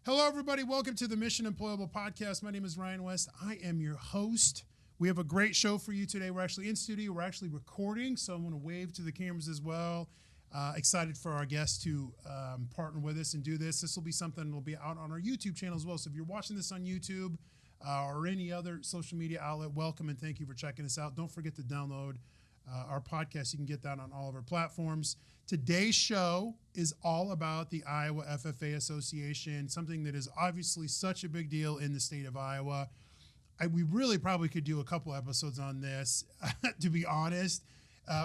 Hello, everybody. Welcome to the Mission Employable podcast. My name is Ryan West. I am your host. We have a great show for you today. We're actually in studio. We're actually recording, so I'm going to wave to the cameras as well. Excited for our guests to partner with us and do this. This will be something that will be out on our YouTube channel as well. So if you're watching this on YouTube or any other social media outlet, welcome and thank you for checking us out. Don't forget to download our podcast. You can get that on all of our platforms. Today's show is all about the Iowa FFA Association, something that is obviously such a big deal in the state of Iowa. We really probably could do a couple episodes on this, to be honest.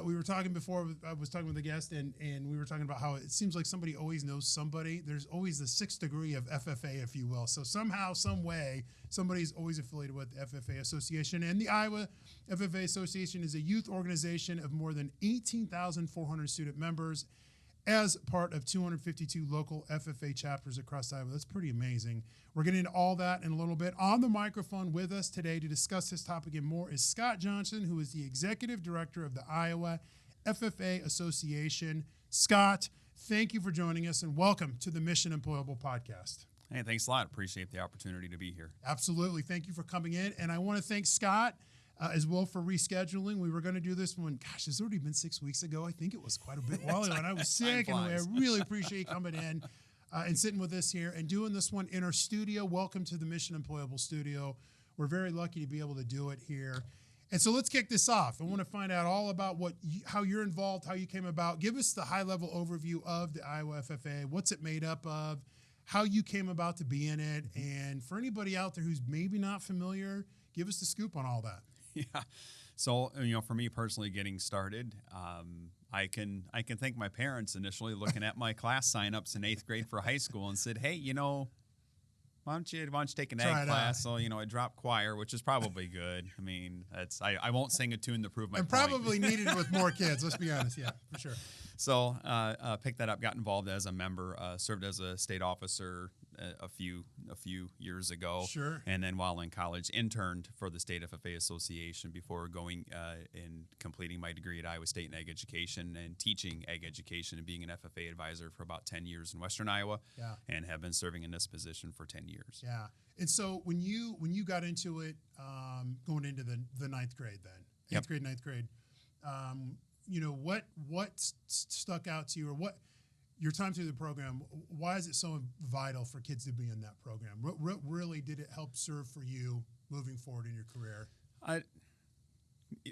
We were talking before, I was talking with a guest, and we were talking about how it seems like somebody always knows somebody. There's always the sixth degree of FFA, if you will. So somehow, some way, somebody's always affiliated with the FFA Association. And the Iowa FFA Association is a youth organization of more than 18,400 student members as part of 252 local FFA chapters across Iowa. That's pretty amazing. We're getting into all that in a little bit. On the microphone with us today to discuss this topic and more is Scott Johnson, who is the Executive Director of the Iowa FFA Association. Scott, thank you for joining us and welcome to the Mission Employable podcast. Hey, thanks a lot. Appreciate the opportunity to be here. Absolutely. Thank you for coming in. And I want to thank Scott as well for rescheduling. We were going to do this one, gosh, it's already been 6 weeks ago. I think it was quite a bit while ago, and I was sick, and I really appreciate you coming in and sitting with us here and doing this one in our studio. Welcome to the Mission Employable studio. We're very lucky to be able to do it here. And so let's kick this off. I want to find out all about how you're involved, how you came about. Give us the high-level overview of the Iowa FFA. What's it made up of? How you came about to be in it? And for anybody out there who's maybe not familiar, give us the scoop on all that. Yeah. So, for me personally getting started, I can thank my parents initially looking at my class signups in 8th grade for high school and said, hey, why don't you take an ag class? So, I dropped choir, which is probably good. I mean, I won't sing a tune to prove my point. And probably needed with more kids, let's be honest. Yeah, for sure. So, picked that up, got involved as a member, served as a state officer a few years ago. Sure. And then while in college, interned for the State FFA Association before going and completing my degree at Iowa State in ag education and teaching ag education and being an FFA advisor for about 10 years in Western Iowa. Yeah. And have been serving in this position for 10 years. Yeah. And so when you got into it, going into the ninth grade then, Yep. 8th grade, 9th grade, what stuck out to you, or what your time through the program, why is it so vital for kids to be in that program? What really did it help serve for you moving forward in your career?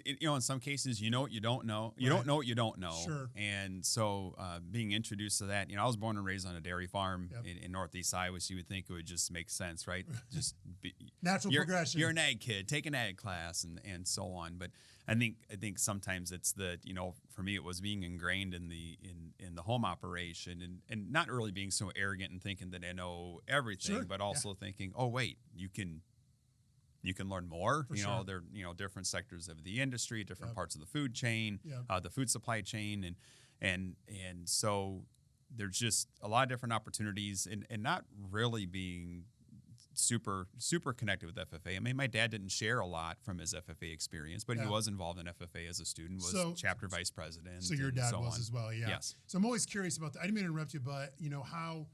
In some cases, what you don't know. You Right. don't know what you don't know. Sure. And so being introduced to that, I was born and raised on a dairy farm Yep. in Northeast Iowa, so you would think it would just make sense, right? Just Natural progression. You're an ag kid, take an ag class and so on. But I think sometimes it's for me it was being ingrained in the home operation and not really being so arrogant and thinking that I know everything, Sure. but also thinking, oh wait, you can learn more. For sure. There different sectors of the industry, different Yep. parts of the food chain, Yep. the food supply chain, and so there's just a lot of different opportunities, and not really being super connected with FFA. I mean, my dad didn't share a lot from his FFA experience, but Yeah. he was involved in FFA as a student, was chapter vice president. So your dad was on. as well, yeah. Yes. So I'm always curious about that. I didn't mean to interrupt you, but how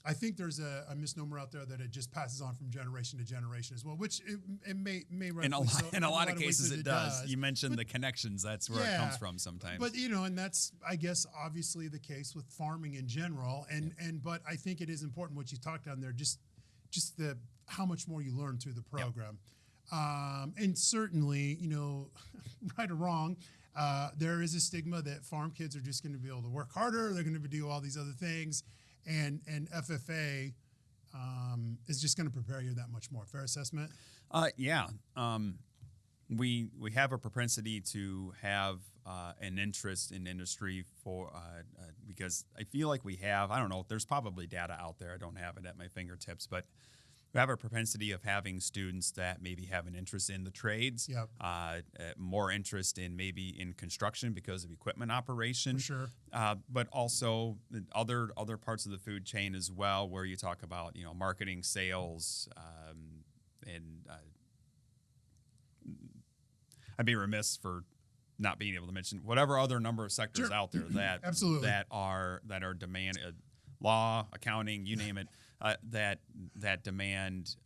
I think there's a misnomer out there that it just passes on from generation to generation as well, which it may In a lot of cases ways it does. You mentioned the connections. That's where it comes from sometimes. But and that's, I guess, obviously the case with farming in general. But I think it is important what you talked on there, just how much more you learn through the program. Yep. And certainly, right or wrong, there is a stigma that farm kids are just going to be able to work harder. They're going to do all these other things. And FFA is just going to prepare you that much more. Fair assessment? Yeah. We have a propensity to have an interest in industry because I feel like we have, I don't know, there's probably data out there. I don't have it at my fingertips, but we have a propensity of having students that maybe have an interest in the trades, Yep. More interest in maybe in construction because of equipment operation, For sure. but also other parts of the food chain as well, where you talk about marketing, sales, and I'd be remiss for not being able to mention whatever other number of sectors Sure. out there that Absolutely. that are demand law, accounting, you name it. that demand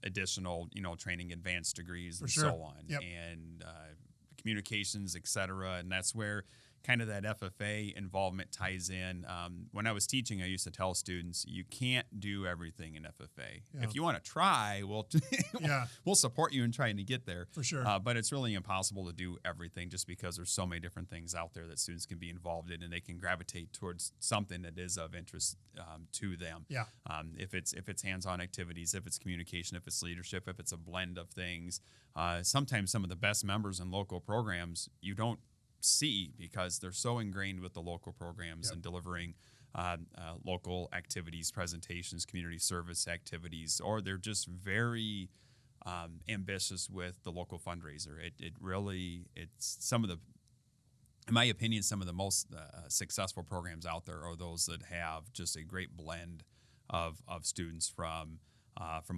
additional, training, advanced degrees, and sure. so on, Yep. and communications, et cetera. And that's where kind of that FFA involvement ties in. When I was teaching, I used to tell students, you can't do everything in FFA. Yeah. If you want to try, we'll support you in trying to get there. For sure. But it's really impossible to do everything just because there's so many different things out there that students can be involved in, and they can gravitate towards something that is of interest to them. Yeah. If it's hands-on activities, if it's communication, if it's leadership, if it's a blend of things. Sometimes some of the best members in local programs you don't see because they're so ingrained with the local programs and delivering local activities, presentations, community service activities, or they're just very ambitious with the local fundraiser. It's some of the, in my opinion, some of the most successful programs out there are those that have just a great blend of students from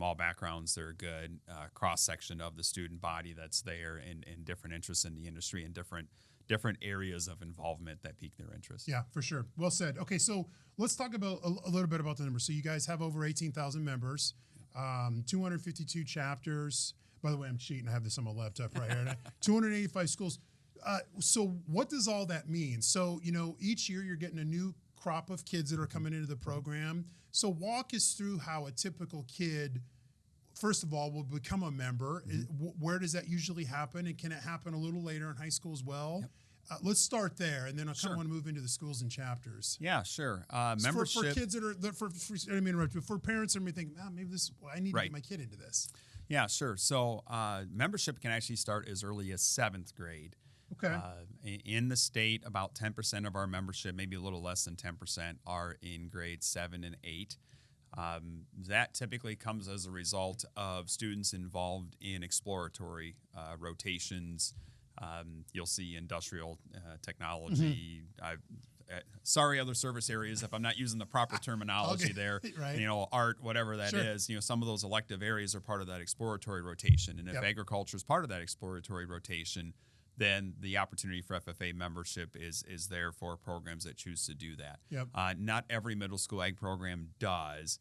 all backgrounds. They're a good cross-section of the student body that's there, and different interests in the industry and different areas of involvement that pique their interest. Yeah, for sure. Well said. Okay, so let's talk about a little bit about the numbers. So you guys have over 18,000 members, 252 chapters. By the way, I'm cheating. I have this on my laptop right here. 285 schools. So what does all that mean? So, each year you're getting a new crop of kids that are coming into the program. So walk us through how a typical kid, first of all, will become a member. Where does that usually happen? And can it happen a little later in high school as well? Yep. Let's start there, and then I kind of want to move into the schools and chapters. Yeah, sure. Membership for kids that are for I didn't mean to interrupt you. For parents that may think, maybe I need to get my kid into this. Yeah, sure. So membership can actually start as early as 7th grade. Okay. In the state, about 10% of our membership, maybe a little less than 10%, are in grades 7 and 8. That typically comes as a result of students involved in exploratory rotations. You'll see industrial technology. Sorry, other service areas, if I'm not using the proper terminology there. Right. Art, whatever that is. Some of those elective areas are part of that exploratory rotation. And if agriculture is part of that exploratory rotation, then the opportunity for FFA membership is there for programs that choose to do that. Yep. Not every middle school ag program does,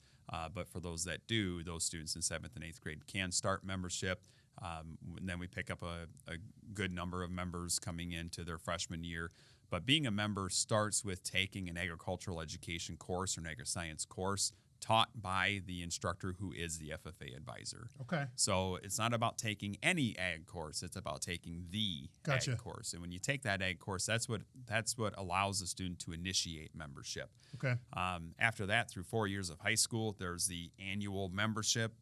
but for those that do, those students in 7th and 8th grade can start membership. And then we pick up a good number of members coming into their freshman year. But being a member starts with taking an agricultural education course or an agri-science course taught by the instructor who is the FFA advisor. Okay. So it's not about taking any ag course, it's about taking the ag course. And when you take that ag course, that's what allows the student to initiate membership. Okay. After that, through 4 years of high school, there's the annual membership,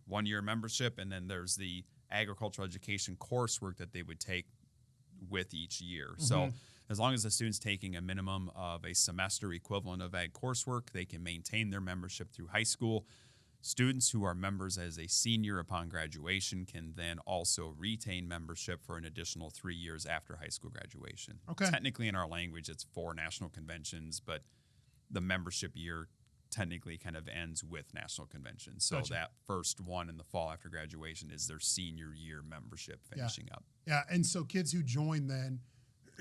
1-year membership, and then there's the agricultural education coursework that they would take with each year. So as long as the student's taking a minimum of a semester equivalent of ag coursework, they can maintain their membership through high school. Students who are members as a senior upon graduation can then also retain membership for an additional 3 years after high school graduation. Okay. Technically in our language, it's 4 national conventions, but the membership year technically kind of ends with national conventions. So that first one in the fall after graduation is their senior year membership finishing up. Yeah, and so kids who join then,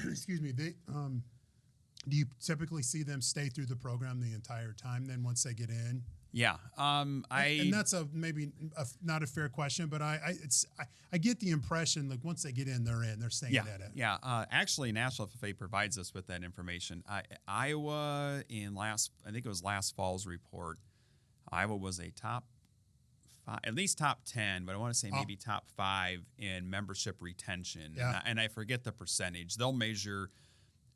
excuse me, they do you typically see them stay through the program the entire time then once they get in? Yeah, and that's not a fair question, but I get the impression like once they get in, they're staying at it. Yeah, actually, National FFA provides us with that information. Iowa I think it was last fall's report, Iowa was a top 5, at least top 10, but I want to say maybe top 5 in membership retention. Yeah. And I forget the percentage. They'll measure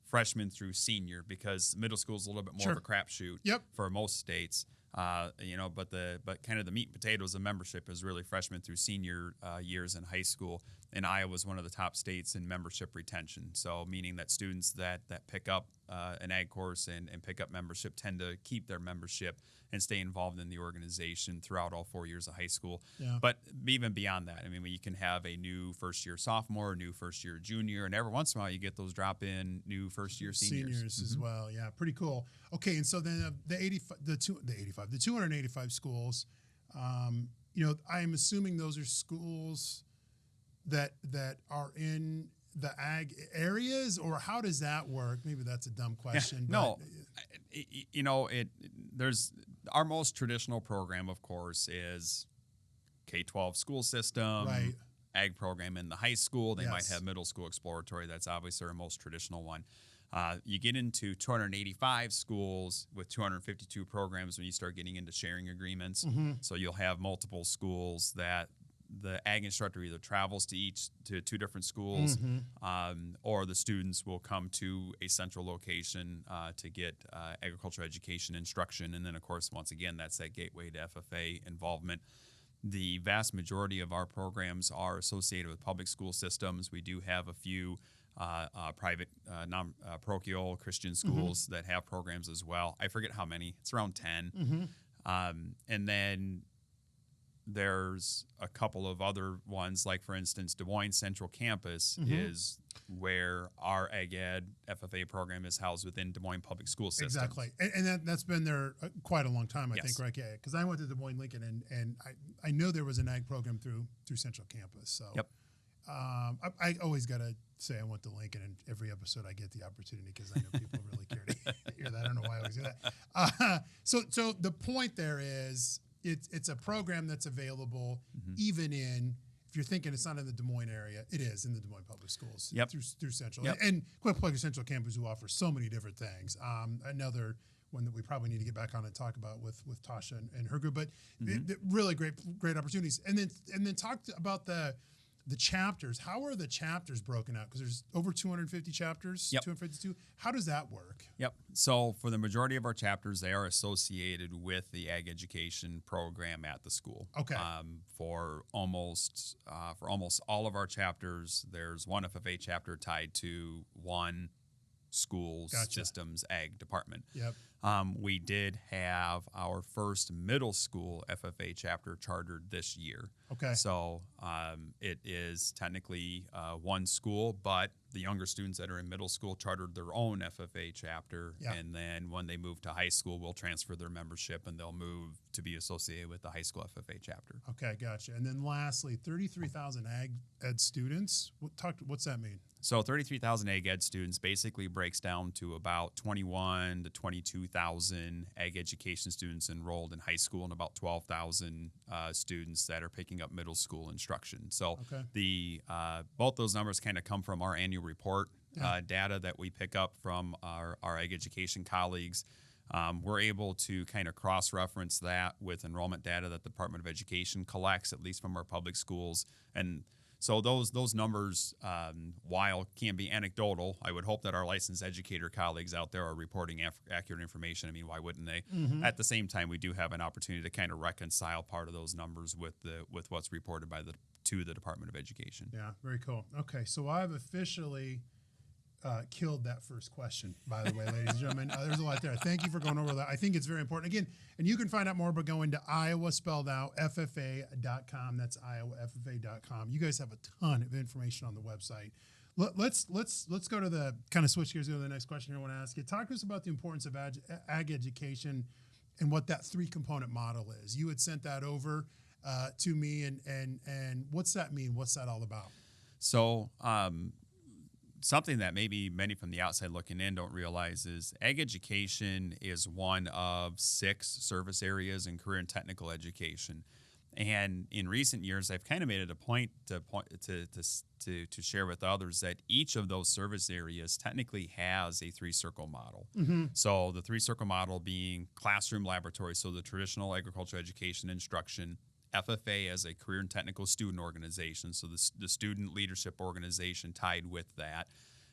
freshman through senior because middle school is a little bit more of a crapshoot for most states. But kind of the meat and potatoes of membership is really freshman through senior years in high school. And Iowa is one of the top states in membership retention. So meaning that students that pick up an ag course and pick up membership tend to keep their membership and stay involved in the organization throughout all 4 years of high school. Yeah. But even beyond that, I mean, you can have a new first-year sophomore, a new first-year junior, and every once in a while you get those drop-in new first-year seniors. As well. Yeah, pretty cool. Okay, and so then the 285 schools, I'm assuming those are schools that are in the ag areas, or how does that work? Maybe that's a dumb question. No. You know, there's our most traditional program, of course, is K-12 school system, Right. ag program in the high school. They might Yes. have middle school exploratory. That's obviously our most traditional one. You get into 285 schools with 252 programs when you start getting into sharing agreements. Mm-hmm. So you'll have multiple schools that the ag instructor either travels to two different schools, or the students will come to a central location to get agricultural education instruction. And then, of course, once again, that's that gateway to FFA involvement. The vast majority of our programs are associated with public school systems. We do have a few private, non-parochial Christian schools that have programs as well. I forget how many. It's around 10. And then there's a couple of other ones, like, for instance, Des Moines Central Campus is where our Ag Ed FFA program is housed within Des Moines Public School System. Exactly. And that's been there quite a long time, I Yes. think, right? Yeah, because I went to Des Moines Lincoln, and I know there was an ag program through Central Campus. So Yep. I always got to say I went to Lincoln, and every episode I get the opportunity because I know people really care to hear that. I don't know why I always do that. So the point there is it's a program that's available even if you're thinking it's not in the Des Moines area, it is in the Des Moines Public Schools through Central. Yep. And Quick Plug Central Campus, who offers so many different things. Another one that we probably need to get back on and talk about with Tasha and her group, but really great opportunities. And then talk about the chapters. How are the chapters broken out? Because there's over 250 chapters, 252. How does that work? Yep. So for the majority of our chapters, they are associated with the ag education program at the school. Okay. For almost all of our chapters, there's one FFA chapter tied to one school's systems ag department. Yep. We did have our first middle school FFA chapter chartered this year. Okay. So it is technically one school, but the younger students that are in middle school chartered their own FFA chapter. Yeah. And then when they move to high school, we'll transfer their membership and they'll move to be associated with the high school FFA chapter. Okay, gotcha. And then lastly, 33,000 ag ed students. What's that mean? So 33,000 ag ed students basically breaks down to about 21 to 22,000 ag education students enrolled in high school and about 12,000 students that are picking up middle school instruction. So both those numbers kind of come from our annual report data that we pick up from our ag education colleagues. We're able to kind of cross-reference that with enrollment data that the Department of Education collects, at least from our public schools. And so those numbers, while can be anecdotal, I would hope that our licensed educator colleagues out there are reporting accurate information. I mean, why wouldn't they? At the same time, we do have an opportunity to kind of reconcile part of those numbers with what's reported by to the Department of Education. Yeah, very cool. Okay, so I've officially killed that first question, by the way, ladies and gentlemen. There's a lot there. Thank you for going over that. I think it's very important. Again, and you can find out more by going to Iowa, spelled out, FFA.com. That's IowaFFA.com. You guys have a ton of information on the website. Let's go to the kind of switch gears to the next question here I want to ask you. Talk to us about the importance of ag education and what that 3-component model is. You had sent that over to me, and what's that mean? What's that all about? So, something that maybe many from the outside looking in don't realize is ag education is one of 6 service areas in career and technical education. And in recent years, I've kind of made it a point to share with others that each of those service areas technically has a 3-circle model. So the 3-circle model being classroom laboratory, so the traditional agricultural education instruction, FFA as a career and technical student organization, so the student leadership organization tied with that,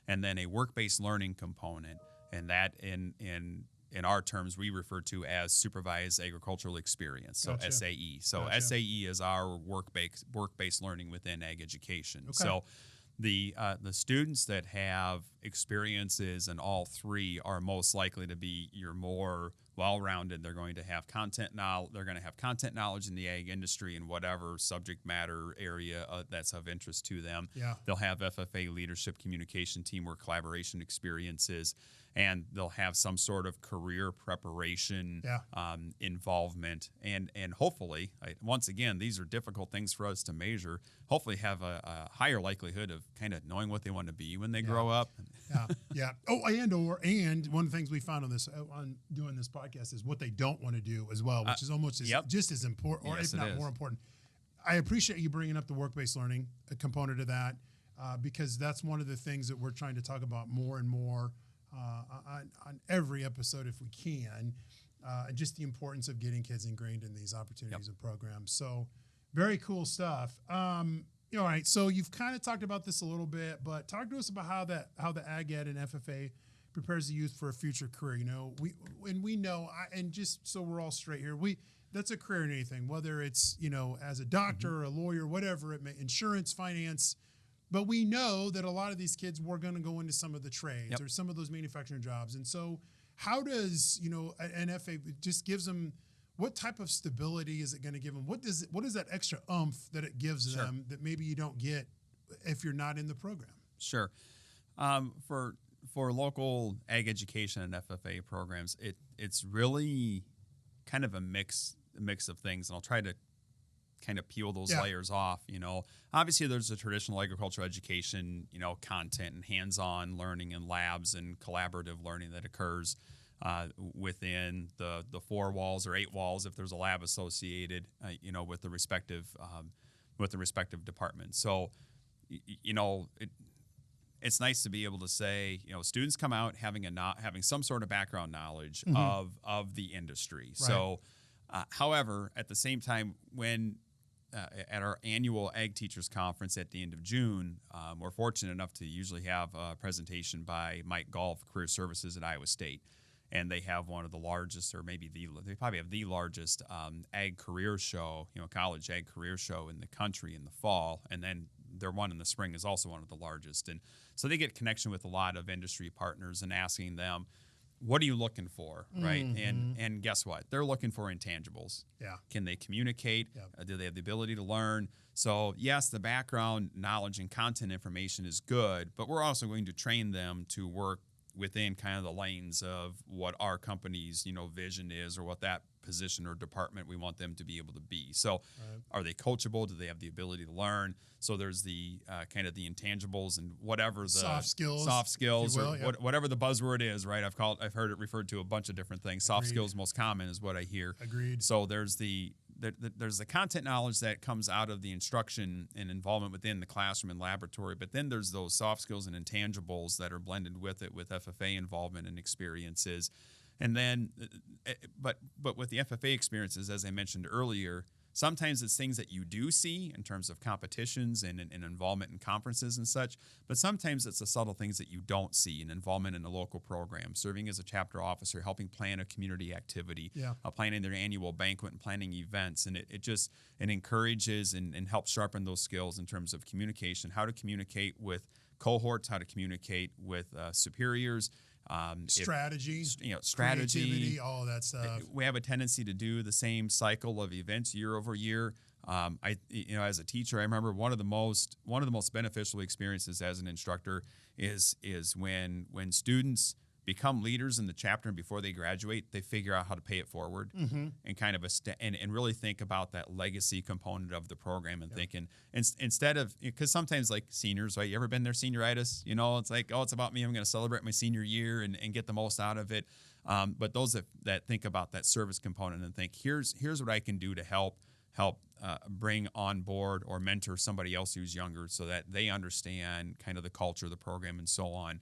and then a work-based learning component, and that in our terms we refer to as supervised agricultural experience, so SAE. So SAE is our work-based learning within ag education. Okay. So the students that have experiences in all 3 are most likely to be your more well-rounded. They're going to have content knowledge in the ag industry in whatever subject matter area that's of interest to them. Yeah. They'll have FFA leadership, communication, teamwork, collaboration experiences, and they'll have some sort of career preparation involvement. And hopefully, once again, these are difficult things for us to measure, hopefully have a higher likelihood of kind of knowing what they want to be when they grow up. Yeah. Oh, and one of the things we found on doing this podcast is what they don't want to do as well, which is almost just as important, or if not more important. I appreciate you bringing up the work-based learning component of that, because that's one of the things that we're trying to talk about more and more on every episode if we can, just the importance of getting kids ingrained in these opportunities and programs. So very cool stuff. All right, so you've kind of talked about this a little bit, but talk to us about how the Ag Ed and FFA prepares the youth for a future career. We know, and just so we're all straight here, that's a career in anything, whether it's as a doctor, or a lawyer, whatever it may, insurance, finance. But we know that a lot of these kids were going to go into some of the trades or some of those manufacturing jobs. And so how does, an FA just gives them, what type of stability is it going to give them? What is that extra oomph that it gives them that maybe you don't get if you're not in the program? Sure. For local ag education and FFA programs, it's really kind of a mix of things. And I'll try to kind of peel those layers off. Obviously there's a traditional agricultural education, content and hands-on learning and labs and collaborative learning that occurs within the 4 walls or 8 walls if there's a lab associated, with the respective department. So, it's nice to be able to say, students come out having some sort of background knowledge of the industry. Right. So, however, at the same time, when at our annual Ag Teachers Conference at the end of June, we're fortunate enough to usually have a presentation by Mike Gall of Career Services at Iowa State. And they have one of the largest, or maybe they probably have the largest ag career show, college ag career show in the country in the fall. And then their one in the spring is also one of the largest. And so they get connection with a lot of industry partners and asking them, what are you looking for, right? And guess what? They're looking for intangibles. Yeah. Can they communicate? Yeah. Do they have the ability to learn? So yes, the background knowledge and content information is good, but we're also going to train them to work within kind of the lanes of what our company's, vision is, or what that position or department we want them to be able to be. So are they coachable? Do they have the ability to learn? So there's the kind of the intangibles and whatever the soft skills or whatever the buzzword is, right? I've heard it referred to a bunch of different things. Soft skills most common is what I hear. Agreed. So there's there's the content knowledge that comes out of the instruction and involvement within the classroom and laboratory, but then there's those soft skills and intangibles that are blended with it, with FFA involvement and experiences. And then, but with the FFA experiences, as I mentioned earlier, sometimes it's things that you do see in terms of competitions and involvement in conferences and such, but sometimes it's the subtle things that you don't see in involvement in a local program, serving as a chapter officer, helping plan a community activity, planning their annual banquet and planning events. And it encourages and helps sharpen those skills in terms of communication, how to communicate with cohorts, how to communicate with superiors, strategy, creativity, all of that stuff. We have a tendency to do the same cycle of events year over year. As a teacher, I remember one of the most beneficial experiences as an instructor is when students become leaders in the chapter, and before they graduate, they figure out how to pay it forward and kind of and really think about that legacy component of the program and thinking instead of, because sometimes like seniors, right? You ever been there senioritis? It's like, oh, it's about me. I'm going to celebrate my senior year and get the most out of it. But those that think about that service component and think, here's what I can do to help bring on board or mentor somebody else who's younger so that they understand kind of the culture of the program and so on.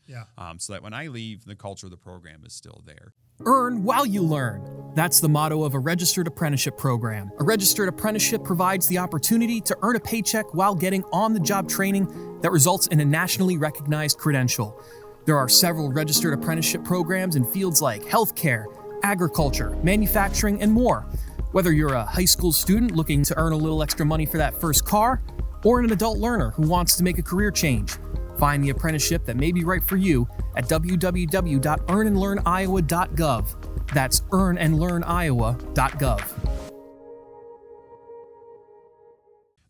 So that when I leave, the culture of the program is still there. Earn while you learn. That's the motto of a registered apprenticeship program. A registered apprenticeship provides the opportunity to earn a paycheck while getting on-the-job training that results in a nationally recognized credential. There are several registered apprenticeship programs in fields like healthcare, agriculture, manufacturing, and more. Whether you're a high school student looking to earn a little extra money for that first car, or an adult learner who wants to make a career change, find the apprenticeship that may be right for you at www.earnandlearniowa.gov. That's earnandlearniowa.gov.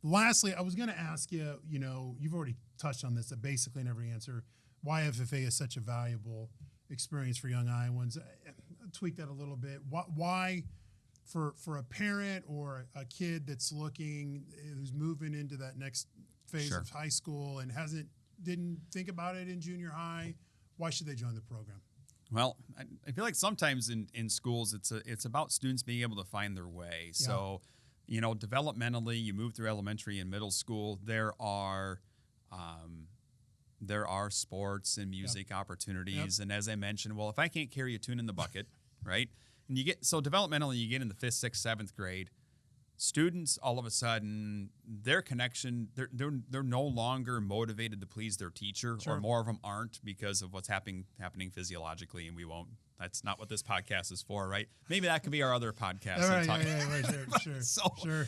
Lastly, I was going to ask you, you've already touched on this basically in every answer, why FFA is such a valuable experience for young Iowans. Tweak that a little bit. Why, for a parent or a kid that's who's moving into that next phase Sure. of high school and didn't think about it in junior high, why should they join the program? Well, I feel like sometimes in schools it's about students being able to find their way. Yeah. So, developmentally, you move through elementary and middle school. There are sports and music opportunities, and as I mentioned, well, if I can't carry a tune in the bucket, right? And developmentally, you get in the 5th, 6th, 7th grade. Students all of a sudden, their connection, they're no longer motivated to please their teacher, Sure. or more of them aren't because of what's happening physiologically, and we won't. That's not what this podcast is for, right? Maybe that could be our other podcast. All right, sure. Sure.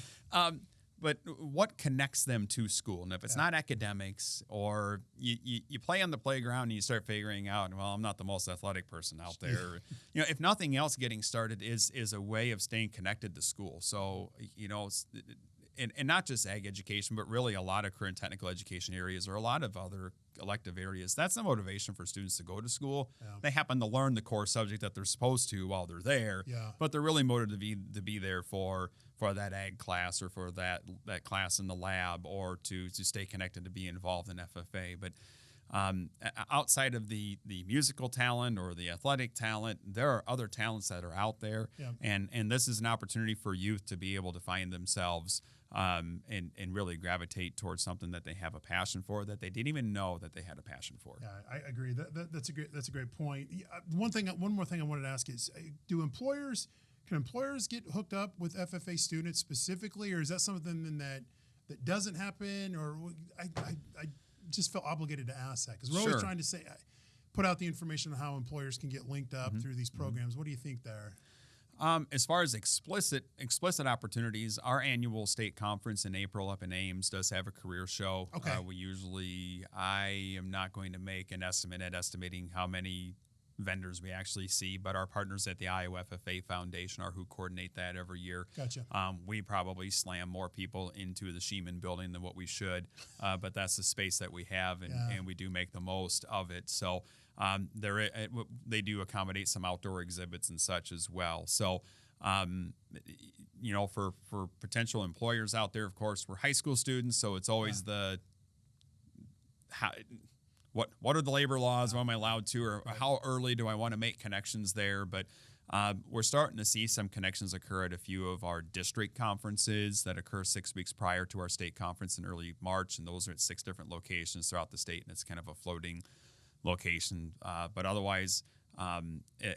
But what connects them to school? And if it's not academics, or you play on the playground and you start figuring out, well, I'm not the most athletic person out there. If nothing else, getting started is a way of staying connected to school. So, and not just ag education, but really a lot of career and technical education areas or a lot of other elective areas. That's the motivation for students to go to school. Yeah. They happen to learn the core subject that they're supposed to while they're there, but they're really motivated to be there for that ag class or for that class in the lab, or to stay connected, to be involved in FFA. But outside of the musical talent or the athletic talent, there are other talents that are out there, and this is an opportunity for youth to be able to find themselves and really gravitate towards something that they have a passion for, that they didn't even know that they had a passion for. Yeah, I agree. That's a great point. One more thing I wanted to ask is, can employers get hooked up with FFA students specifically, or is that something that doesn't happen? Or I just felt obligated to ask that, because we're always trying to put out the information on how employers can get linked up through these programs. What do you think there? As far as explicit opportunities, our annual state conference in April up in Ames does have a career show. Okay. I am not going to make an estimate at estimating how many vendors we actually see, but our partners at the Iowa FFA Foundation are who coordinate that every year. Gotcha. We probably slam more people into the Sheeman building than what we should, but that's the space that we have, and we do make the most of it. So they do accommodate some outdoor exhibits and such as well. So, for potential employers out there, of course, we're high school students, so it's always what are the labor laws? What am I allowed to, or how early do I want to make connections there? But we're starting to see some connections occur at a few of our district conferences that occur 6 weeks prior to our state conference in early March, and those are at 6 different locations throughout the state, and it's kind of a floating location. But otherwise,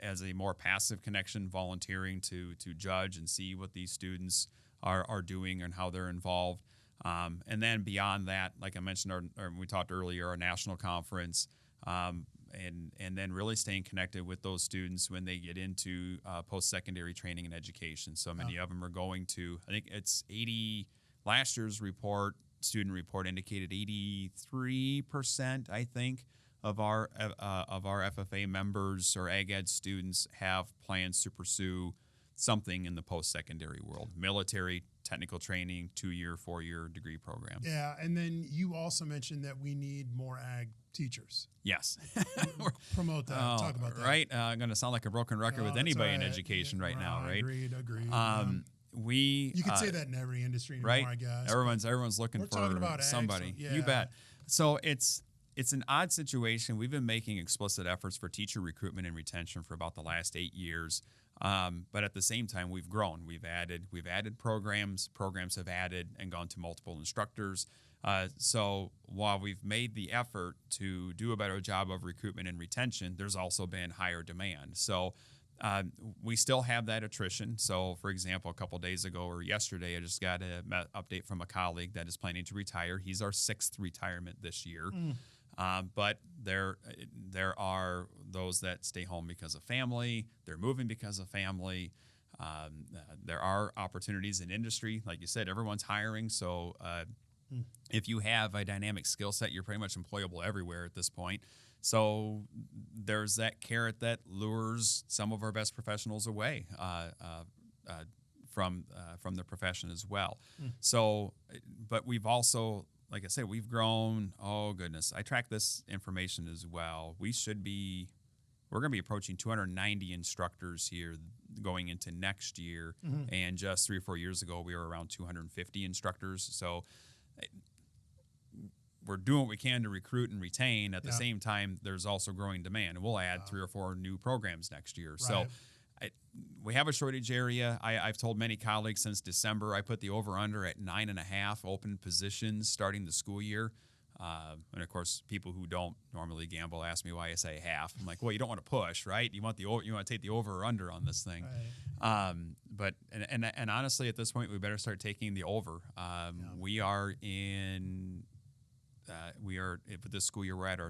as a more passive connection, volunteering to judge and see what these students are doing and how they're involved. And then beyond that, like I mentioned, we talked earlier, our national conference, and then really staying connected with those students when they get into post-secondary training and education. So many of them are going to, I think it's 80, last year's student report indicated 83%, I think, of our FFA members or ag ed students have plans to pursue something in the post-secondary world, military, technical training, 2-year, 4-year degree program. Yeah, and then you also mentioned that we need more ag teachers. Yes. Promote that. Talk about that. Right. I'm going to sound like a broken record with anybody in education now, right? Agreed. You could say that in every industry anymore, right? I guess. Everyone's looking We're talking about somebody. ag, so, You bet. So it's an odd situation. We've been making explicit efforts for teacher recruitment and retention for about the last 8 years. But at the same time, we've grown. We've added programs. Programs have added and gone to multiple instructors. So while we've made the effort to do a better job of recruitment and retention, there's also been higher demand. So we still have that attrition. So, for example, a couple days ago or yesterday, I just got an update from a colleague that is planning to retire. He's our 6th retirement this year. But there are those that stay home because of family. They're moving because of family. There are opportunities in industry. Like you said, everyone's hiring. So if you have a dynamic skill set, you're pretty much employable everywhere at this point. So there's that carrot that lures some of our best professionals away from the profession as well. So, but we've also, like I said, we've grown. Oh goodness, I track this information as well. We're going to be approaching 290 instructors here going into next year. And just 3 or 4 years ago, we were around 250 instructors. So we're doing what we can to recruit and retain. At the same time, there's also growing demand. And we'll add 3 or 4 new programs next year. Right. So we have a shortage area. I've told many colleagues since December, I put the over-under at 9.5 open positions starting the school year. And of course, people who don't normally gamble ask me why I say half. I'm like, well, you don't want to push, right? You want to take the over or under on this thing. Right. But honestly, at this point, we better start taking the over. We are for this school year, we're at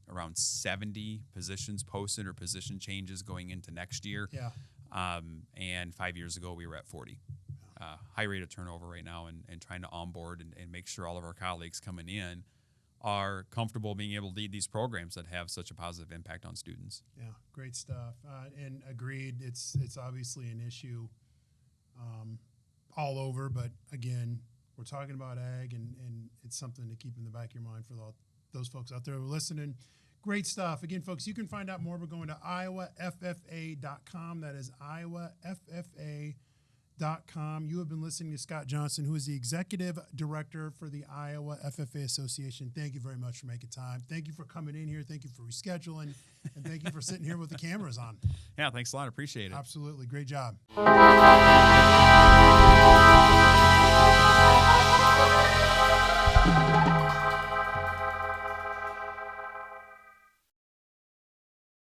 around 70 positions posted or position changes going into next year. Yeah. And 5 years ago, we were at 40. High rate of turnover right now, and trying to onboard and make sure all of our colleagues coming in are comfortable being able to lead these programs that have such a positive impact on students. Yeah, great stuff. And agreed, it's obviously an issue all over, but again, we're talking about ag, and it's something to keep in the back of your mind for those folks out there who are listening. Great stuff. Again, folks, you can find out more by going to IowaFFA.com. That is IowaFFA.com. You have been listening to Scott Johnson, who is the Executive Director for the Iowa FFA Association. Thank you very much for making time. Thank you for coming in here. Thank you for rescheduling. And thank you for sitting here with the cameras on. Yeah, thanks a lot. Appreciate it. Absolutely. Great job.